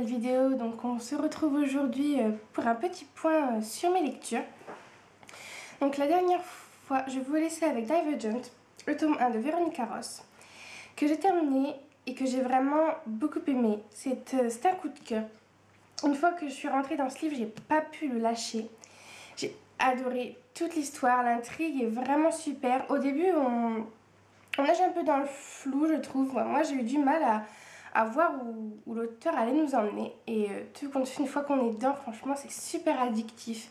nouvelle vidéo. Donc on se retrouve aujourd'hui pour un petit point sur mes lectures. Donc la dernière fois, je vous laissais avec Divergent, le tome 1 de Véronica Ross, que j'ai terminé et que j'ai vraiment beaucoup aimé. C'est un coup de cœur. Une fois que je suis rentrée dans ce livre, j'ai pas pu le lâcher. J'ai adoré toute l'histoire, l'intrigue est vraiment super. Au début, on nage un peu dans le flou, je trouve. Moi, j'ai eu du mal à voir où l'auteur allait nous emmener. Et tout compte fait, une fois qu'on est dedans, franchement, c'est super addictif.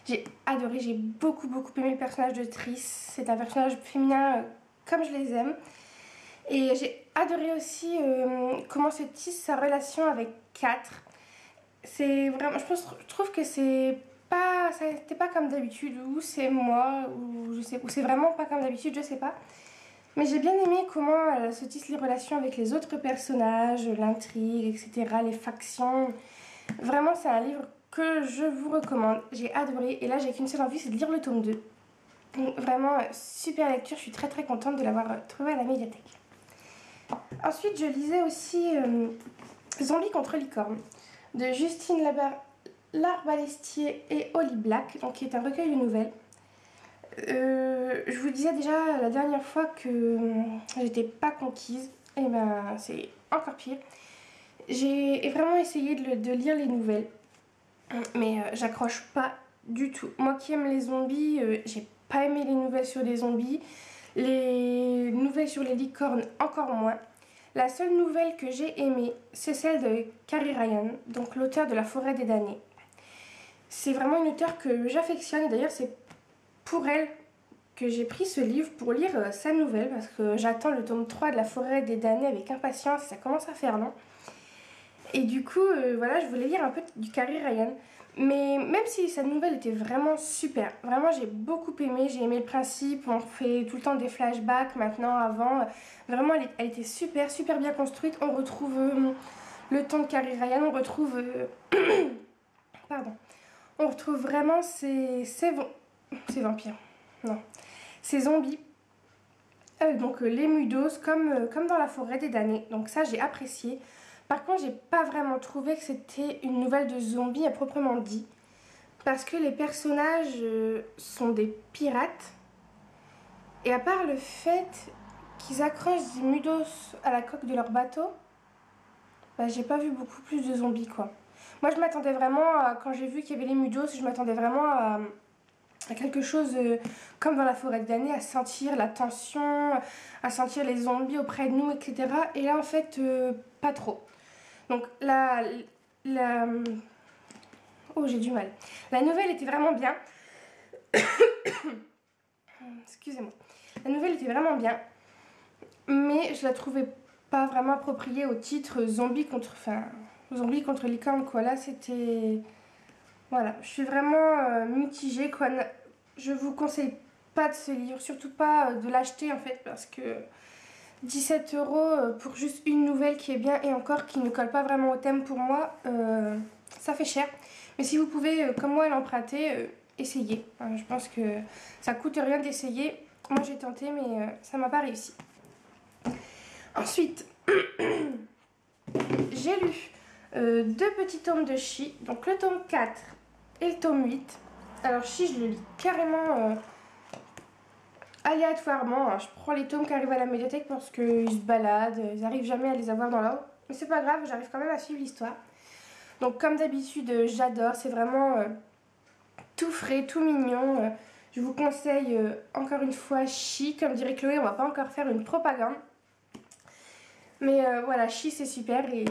J'ai adoré, j'ai beaucoup aimé le personnage de Triss. C'est un personnage féminin comme je les aime. Et j'ai adoré aussi comment se tisse sa relation avec Kat. C'est vraiment, je trouve que ça n'était pas comme d'habitude, ou c'est moi, ou c'est vraiment pas comme d'habitude, je sais pas. Mais j'ai bien aimé comment elle se tisse les relations avec les autres personnages, l'intrigue, etc., les factions. Vraiment, c'est un livre que je vous recommande. J'ai adoré. Et là, j'ai qu'une seule envie, c'est de lire le tome 2. Donc, vraiment, super lecture. Je suis très contente de l'avoir trouvé à la médiathèque. Ensuite, je lisais aussi Zombies contre licorne de Justine Larbalestier et Holly Black, donc, qui est un recueil de nouvelles. Je vous disais déjà la dernière fois que j'étais pas conquise, et ben c'est encore pire. J'ai vraiment essayé de lire les nouvelles, mais j'accroche pas du tout. Moi qui aime les zombies, j'ai pas aimé les nouvelles sur les zombies, les nouvelles sur les licornes encore moins. La seule nouvelle que j'ai aimée, c'est celle de Carrie Ryan, donc l'auteur de La Forêt des damnés. C'est vraiment une auteure que j'affectionne, et d'ailleurs c'est pour elle que j'ai pris ce livre pour lire sa nouvelle, parce que j'attends le tome 3 de La Forêt des damnés avec impatience, ça commence à faire long. Et du coup, voilà, je voulais lire un peu du Carrie Ryan. Mais même si sa nouvelle était vraiment super, vraiment j'ai beaucoup aimé, j'ai aimé le principe, on fait tout le temps des flashbacks maintenant, avant. Vraiment, elle était super bien construite. On retrouve le ton de Carrie Ryan, on retrouve... pardon. On retrouve vraiment ces vampires. Non. Ces zombies. Donc les mudos comme dans La Forêt des damnés. Donc ça, j'ai apprécié. Par contre, j'ai pas vraiment trouvé que c'était une nouvelle de zombies à proprement dit. Parce que les personnages sont des pirates. Et à part le fait qu'ils accrochent des mudos à la coque de leur bateau, bah, j'ai pas vu beaucoup plus de zombies, quoi. Moi, je m'attendais vraiment, quand j'ai vu qu'il y avait les mudos, je m'attendais vraiment à quelque chose comme dans La Forêt des damnés, à sentir la tension, à sentir les zombies auprès de nous, etc. Et là, en fait, pas trop. Donc, oh, j'ai du mal. La nouvelle était vraiment bien. Excusez-moi. La nouvelle était vraiment bien, mais je la trouvais pas vraiment appropriée au titre zombie contre licorne, quoi. Là, c'était... Voilà, je suis vraiment mitigée, quoi. Je vous conseille pas de ce livre, surtout pas de l'acheter, en fait, parce que 17 € pour juste une nouvelle qui est bien, et encore qui ne colle pas vraiment au thème pour moi, ça fait cher. Mais si vous pouvez, comme moi, l'emprunter, essayez. Je pense que ça coûte rien d'essayer. Moi j'ai tenté, mais ça m'a pas réussi. Ensuite, j'ai lu deux petits tomes de Chi, donc le tome 4 et le tome 8. Alors Chi, je le lis carrément aléatoirement. Je prends les tomes qui arrivent à la médiathèque parce qu'ils se baladent, ils n'arrivent jamais à les avoir dans l'ordre. Mais c'est pas grave, j'arrive quand même à suivre l'histoire. Donc comme d'habitude, j'adore, c'est vraiment tout frais, tout mignon. Je vous conseille encore une fois Chi, comme dirait Chloé, on va pas encore faire une propagande. Mais voilà, Chi c'est super et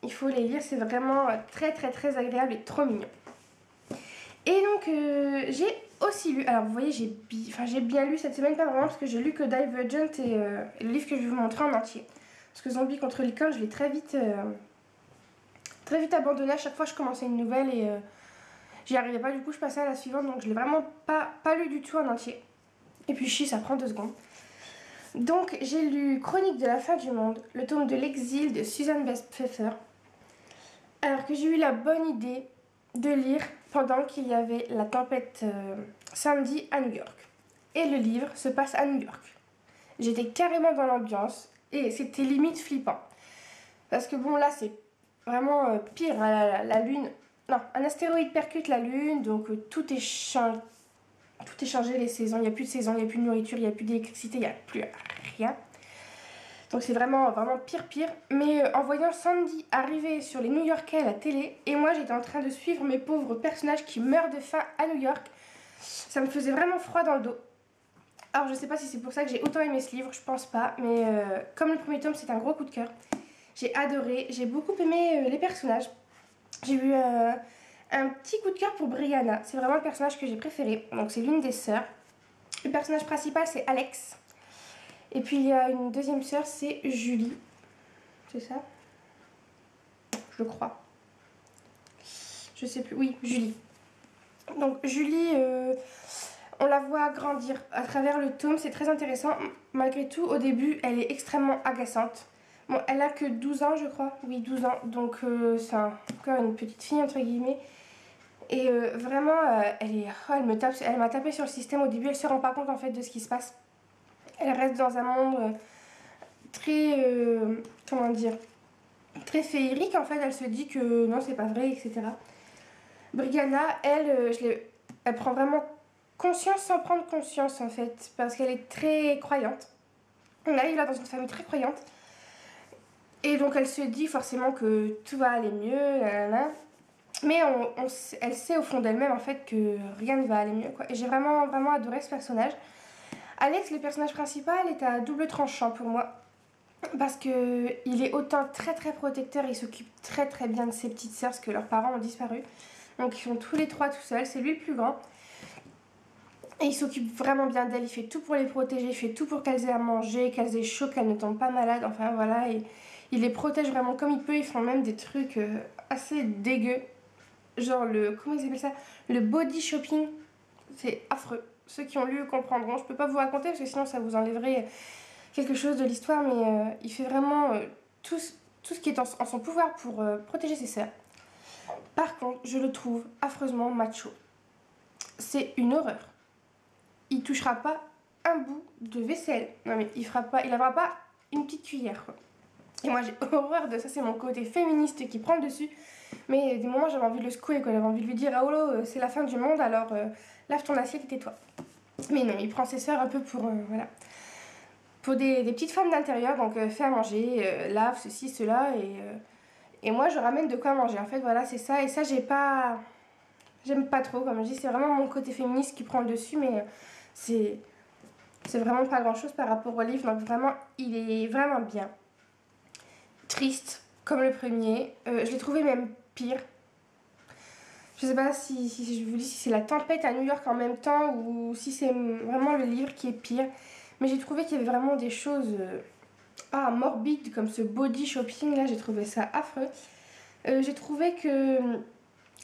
il faut les lire, c'est vraiment très agréable et trop mignon. Et donc j'ai aussi lu, alors vous voyez j'ai bien lu cette semaine, pas vraiment parce que j'ai lu que Divergent et le livre que je vais vous montrer en entier. Parce que Zombies contre licorne, je l'ai très vite abandonné. À chaque fois je commençais une nouvelle et j'y arrivais pas, du coup je passais à la suivante, donc je l'ai vraiment pas lu du tout en entier. Et puis Chi, ça prend 2 secondes. Donc j'ai lu Chronique de la fin du monde, le tome de l'exil de Susan Best Pfeffer. Alors que j'ai eu la bonne idée de lire pendant qu'il y avait la tempête samedi à New York. Et le livre se passe à New York. J'étais carrément dans l'ambiance et c'était limite flippant. Parce que bon, là c'est vraiment pire. La Lune, non, un astéroïde percute la Lune, donc tout est changé. Tout est changé, les saisons. Il n'y a plus de saison, il n'y a plus de nourriture, il n'y a plus d'électricité, il n'y a plus rien. Donc c'est vraiment pire. Mais en voyant Sandy arriver sur les New-Yorkais à la télé, et moi j'étais en train de suivre mes pauvres personnages qui meurent de faim à New York, ça me faisait vraiment froid dans le dos. Alors je sais pas si c'est pour ça que j'ai autant aimé ce livre, je pense pas, mais comme le premier tome c'est un gros coup de cœur, j'ai adoré, j'ai beaucoup aimé les personnages. J'ai eu un petit coup de cœur pour Brianna, c'est vraiment le personnage que j'ai préféré, donc c'est l'une des sœurs. Le personnage principal c'est Alex, et puis il y a une deuxième sœur, c'est Julie, c'est ça? Je crois. Je sais plus, oui, Julie. Donc Julie, on la voit grandir à travers le tome, c'est très intéressant. Malgré tout, au début, elle est extrêmement agaçante. Bon, elle a que 12 ans, je crois. Oui, 12 ans. Donc, c'est encore une petite fille, entre guillemets. Et vraiment, elle m'a tapé sur le système. Au début, elle se rend pas compte, en fait, de ce qui se passe. Elle reste dans un monde très... comment dire, très féerique, en fait. Elle se dit que non, c'est pas vrai, etc. Brianna, elle prend vraiment conscience sans prendre conscience, en fait, parce qu'elle est très croyante. On arrive là dans une famille très croyante. Et donc elle se dit forcément que tout va aller mieux, nanana. Mais elle sait au fond d'elle-même en fait que rien ne va aller mieux, quoi. Et j'ai vraiment adoré ce personnage. Alex, le personnage principal, est à double tranchant pour moi. Parce que il est autant très protecteur, il s'occupe très bien de ses petites sœurs parce que leurs parents ont disparu. Donc ils sont tous les trois tout seuls, c'est lui le plus grand. Et il s'occupe vraiment bien d'elles, il fait tout pour les protéger, il fait tout pour qu'elles aient à manger, qu'elles aient chaud, qu'elles ne tombent pas malades, enfin voilà. Et il les protège vraiment comme il peut, ils font même des trucs assez dégueux. Genre comment ils appellent ça? Le body shopping, c'est affreux. Ceux qui ont lu comprendront, je peux pas vous raconter parce que sinon ça vous enlèverait quelque chose de l'histoire, mais il fait vraiment tout ce qui est en son pouvoir pour protéger ses sœurs. Par contre, je le trouve affreusement macho. C'est une horreur. Il touchera pas un bout de vaisselle. Non mais il lavera pas une petite cuillère, quoi. Et moi j'ai horreur de ça, c'est mon côté féministe qui prend le dessus. Mais des moments j'avais envie de le secouer, quoi. J'avais envie de lui dire: ah oh là, c'est la fin du monde, alors lave ton assiette et tais-toi. Mais non, il prend ses sœurs un peu pour voilà. Pour des petites femmes d'intérieur, donc fais à manger, lave ceci, cela, et moi je ramène de quoi manger. En fait voilà, c'est ça, et ça j'aime pas trop, comme je dis, c'est vraiment mon côté féministe qui prend le dessus, mais c'est vraiment pas grand chose par rapport au livre, donc vraiment il est vraiment bien. Triste comme le premier, je l'ai trouvé même pire. Je sais pas si je vous dis si c'est la tempête à New York en même temps ou si c'est vraiment le livre qui est pire, mais j'ai trouvé qu'il y avait vraiment des choses morbides comme ce body shopping là, j'ai trouvé ça affreux. J'ai trouvé que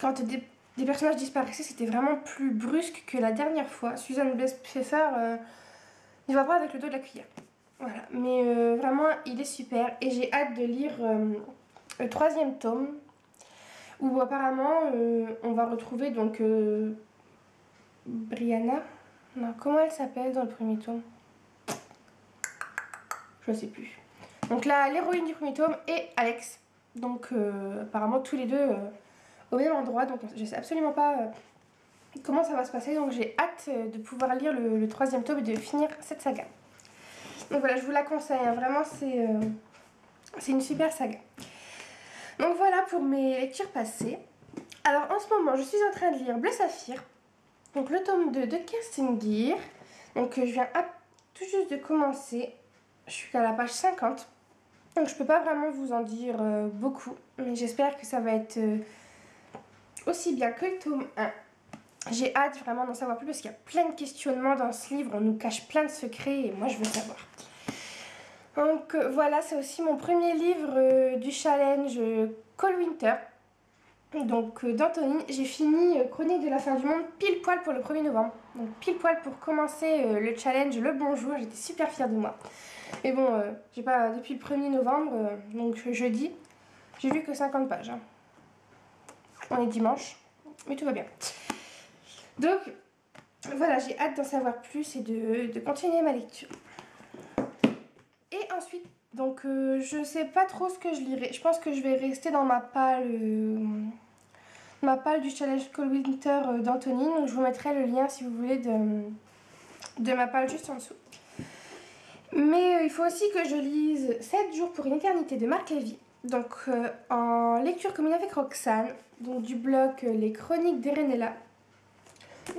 quand des personnages disparaissaient, c'était vraiment plus brusque que la dernière fois. Susan Best Pfeffer n'y va pas avec le dos de la cuillère. Voilà, mais vraiment il est super et j'ai hâte de lire le 3e tome où apparemment on va retrouver donc Brianna. Non, comment elle s'appelle dans le premier tome? Je sais plus. Donc là, l'héroïne du premier tome et Alex. Donc apparemment tous les deux au même endroit. Donc je sais absolument pas comment ça va se passer. Donc j'ai hâte de pouvoir lire le 3e tome et de finir cette saga. Donc voilà, je vous la conseille, hein. Vraiment c'est une super saga. Donc voilà pour mes lectures passées. Alors en ce moment, je suis en train de lire Bleu Saphir, donc le tome 2 de Kerstin Gier. Donc je viens tout juste de commencer, je suis qu'à la page 50. Donc je peux pas vraiment vous en dire beaucoup, mais j'espère que ça va être aussi bien que le tome 1. J'ai hâte vraiment d'en savoir plus parce qu'il y a plein de questionnements dans ce livre, on nous cache plein de secrets et moi je veux savoir. Donc voilà, c'est aussi mon premier livre du challenge Cold Winter. Donc d'Anthony, j'ai fini Chronique de la fin du monde pile poil pour le 1er novembre. Donc pile poil pour commencer le challenge Le Bonjour, j'étais super fière de moi. Mais bon, j'ai pas depuis le 1er novembre, donc jeudi, j'ai vu que 50 pages. Hein. On est dimanche, mais tout va bien. Donc voilà, j'ai hâte d'en savoir plus et de continuer ma lecture. Et ensuite, donc je sais pas trop ce que je lirai. Je pense que je vais rester dans ma palle du challenge Cold Winter d'Anthony. Donc je vous mettrai le lien si vous voulez de ma palle juste en dessous. Mais il faut aussi que je lise 7 jours pour une éternité de Marc Lévy. Donc en lecture commune avec Roxane, donc du blog Les Chroniques d'Erenella.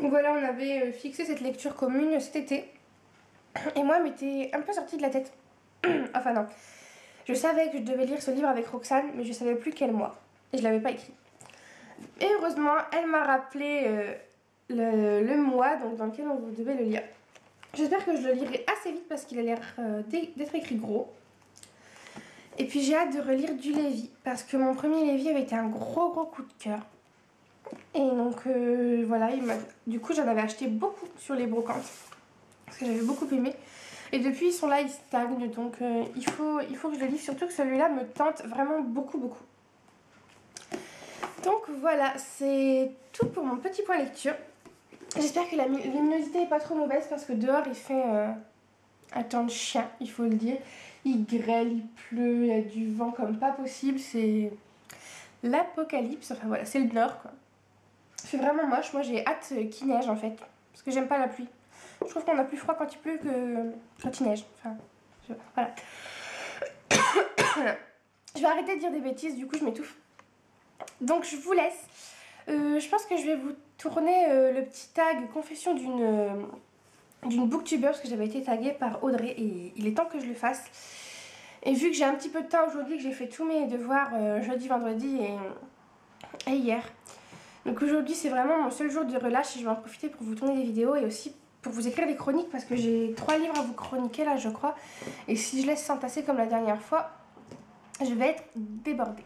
Donc voilà, on avait fixé cette lecture commune cet été. Et moi, elle m'était un peu sortie de la tête. Enfin non, je savais que je devais lire ce livre avec Roxane, mais je savais plus quel mois. Et je l'avais pas écrit. Et heureusement, elle m'a rappelé le mois donc, dans lequel on devait le lire. J'espère que je le lirai assez vite parce qu'il a l'air d'être écrit gros. Et puis j'ai hâte de relire du Lévy parce que mon premier Lévy avait été un gros coup de cœur. Et donc voilà, du coup j'en avais acheté beaucoup sur les brocantes parce que j'avais beaucoup aimé. Et depuis ils sont là, ils stagnent, donc il faut que je le lise, surtout que celui-là me tente vraiment beaucoup. Donc voilà, c'est tout pour mon petit point lecture. J'espère que la luminosité n'est pas trop mauvaise parce que dehors il fait un temps de chien, il faut le dire. Il grêle, il pleut, il y a du vent comme pas possible, c'est l'apocalypse. Enfin voilà, c'est le nord quoi. C'est vraiment moche, moi j'ai hâte qu'il neige en fait, parce que j'aime pas la pluie. Je trouve qu'on a plus froid quand il pleut que quand il neige. Enfin, voilà. Je vais arrêter de dire des bêtises, du coup je m'étouffe. Donc je vous laisse. Je pense que je vais vous tourner le petit tag confession d'une booktuber parce que j'avais été taguée par Audrey et il est temps que je le fasse. Et vu que j'ai un petit peu de temps aujourd'hui, que j'ai fait tous mes devoirs jeudi, vendredi et hier. Donc aujourd'hui c'est vraiment mon seul jour de relâche et je vais en profiter pour vous tourner des vidéos et aussi pour vous écrire des chroniques parce que j'ai 3 livres à vous chroniquer là je crois. Et si je laisse s'entasser comme la dernière fois, je vais être débordée.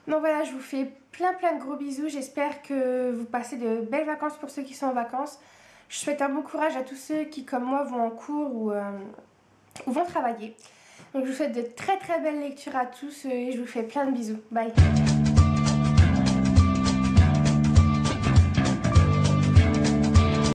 Donc voilà, je vous fais plein de gros bisous. J'espère que vous passez de belles vacances pour ceux qui sont en vacances. Je souhaite un bon courage à tous ceux qui, comme moi, vont en cours ou vont travailler. Donc je vous souhaite de très belles lectures à tous et je vous fais plein de bisous. Bye!